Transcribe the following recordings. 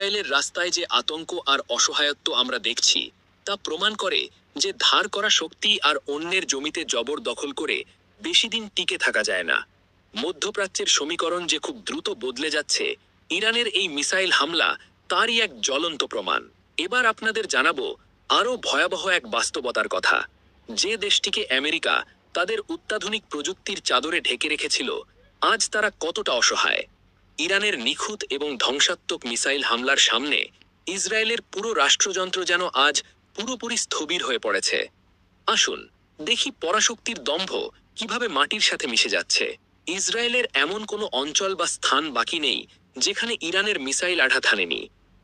ইসরায়েলের রাস্তায় যে আতঙ্ক আর অসহায়ত্ব আমরা দেখছি তা প্রমাণ করে যে ধার করা শক্তি আর অন্যের জমিতে জবরদখল করে বেশি দিন টিকে থাকা যায় না। মধ্যপ্রাচ্যের সমীকরণ যে খুব দ্রুত বদলে যাচ্ছে, ইরানের এই মিসাইল হামলা তারই এক জ্বলন্ত প্রমাণ। এবার আপনাদের জানাবো আরও ভয়াবহ এক বাস্তবতার কথা। যে দেশটিকে আমেরিকা তাদের অত্যাধুনিক প্রযুক্তির চাদরে ঢেকে রেখেছিল, আজ তারা কতটা অসহায়। ইরানের নিখুঁত এবং ধ্বংসাত্মক মিসাইল হামলার সামনে ইসরায়েলের পুরো রাষ্ট্রযন্ত্র যেন আজ পুরোপুরি স্থবির হয়ে পড়েছে। আসুন দেখি পরাশক্তির দম্ভ কিভাবে মাটির সাথে মিশে যাচ্ছে। ইসরায়েলের এমন কোনো অঞ্চল বা স্থান বাকি নেই যেখানে ইরানের মিসাইল আঘাত হানেনি।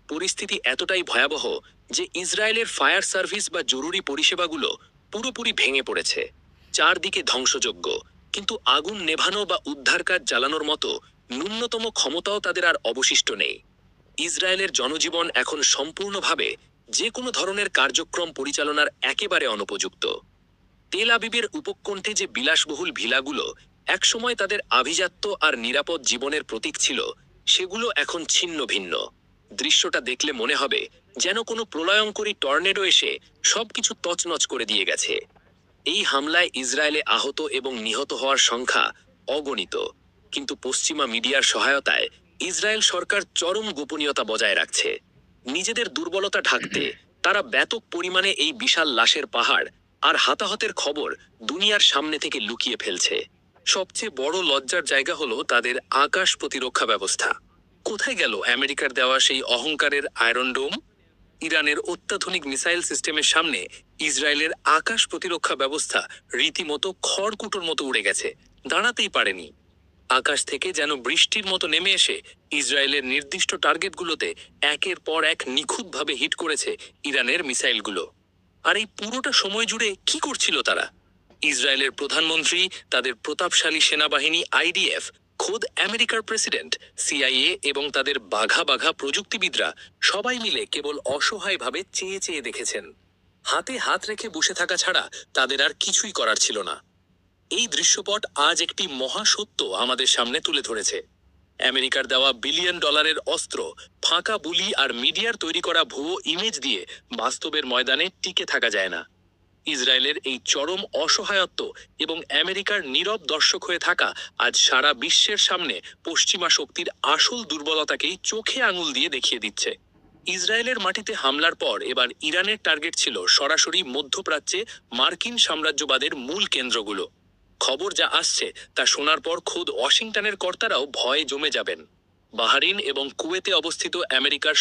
পরিস্থিতি এতটাই ভয়াবহ যে ইসরায়েলের ফায়ার সার্ভিস বা জরুরি পরিষেবাগুলো পুরোপুরি ভেঙে পড়েছে। চারদিকে ধ্বংসযজ্ঞ, কিন্তু আগুন নেভানো বা উদ্ধার কাজ চালানোর মতো ন্যূনতম ক্ষমতাও তাদের আর অবশিষ্ট নেই। ইসরায়েলের জনজীবন এখন সম্পূর্ণভাবে যে কোনো ধরনের কার্যক্রম পরিচালনার একেবারে অনুপযুক্ত। তেল আবিবের উপকণ্ঠে যে বিলাসবহুল ভিলাগুলো একসময় তাদের আভিজাত্য আর নিরাপদ জীবনের প্রতীক ছিল, সেগুলো এখন ছিন্ন ভিন্ন। দৃশ্যটা দেখলে মনে হবে যেন কোনো প্রলয়ঙ্করী টর্নেডো এসে সবকিছু তছনছ করে দিয়ে গেছে। এই হামলায় ইসরায়েলে আহত এবং নিহত হওয়ার সংখ্যা অগণিত, কিন্তু পশ্চিমা মিডিয়ার সহায়তায় ইসরায়েল সরকার চরম গোপনীয়তা বজায় রাখছে। নিজেদের দুর্বলতা ঢাকতে তারা ব্যাপক পরিমাণে এই বিশাল লাশের পাহাড় আর হতাহতের খবর দুনিয়ার সামনে থেকে লুকিয়ে ফেলছে। সবচেয়ে বড় লজ্জার জায়গা হলো তাদের আকাশ প্রতিরক্ষা ব্যবস্থা। কোথায় গেল আমেরিকার দেওয়া সেই অহংকারের আয়রন ডোম? ইরানের অত্যাধুনিক মিসাইল সিস্টেমের সামনে ইসরায়েলের আকাশ প্রতিরক্ষা ব্যবস্থা রীতিমতো খড়কুটোর মতো উড়ে গেছে, দাঁড়াতেই পারেনি। আকাশ থেকে যেন বৃষ্টির মতো নেমে এসে ইসরায়েলের নির্দিষ্ট টার্গেটগুলোতে একের পর এক নিখুঁতভাবে হিট করেছে ইরানের মিসাইলগুলো। আর এই পুরোটা সময় জুড়ে কি করছিল তারা? ইসরায়েলের প্রধানমন্ত্রী, তাদের প্রতাপশালী সেনাবাহিনী আইডিএফ, খোদ আমেরিকার প্রেসিডেন্ট, সিআইএ এবং তাদের বাঘা বাঘা প্রযুক্তিবিদরা সবাই মিলে কেবল অসহায়ভাবে চেয়ে চেয়ে দেখেছেন। হাতে হাত রেখে বসে থাকা ছাড়া তাদের আর কিছুই করার ছিল না। এই দৃশ্যপট আজ একটি মহাসত্য আমাদের সামনে তুলে ধরেছে। আমেরিকার দেওয়া বিলিয়ন ডলারের অস্ত্র, ফাঁকা বুলি আর মিডিয়ার তৈরি করা ভুয়ো ইমেজ দিয়ে বাস্তবের ময়দানে টিকে থাকা যায় না। ইসরায়েলের এই চরম অসহায়ত্ব এবং আমেরিকার নীরব দর্শক হয়ে থাকা আজ সারা বিশ্বের সামনে পশ্চিমা শক্তির আসল দুর্বলতাকেই চোখে আঙুল দিয়ে দেখিয়ে দিচ্ছে। ইসরায়েলের মাটিতে হামলার পর এবার ইরানের টার্গেট ছিল সরাসরি মধ্যপ্রাচ্যে মার্কিন সাম্রাজ্যবাদের মূল কেন্দ্রগুলো। খবর যা আসছে তা শোনার পর খোদ ওয়াশিংটনের কর্তারাও ভয়ে জমে যাবেন। বাহরিন এবং কুয়েতে অবস্থিত আমেরিকার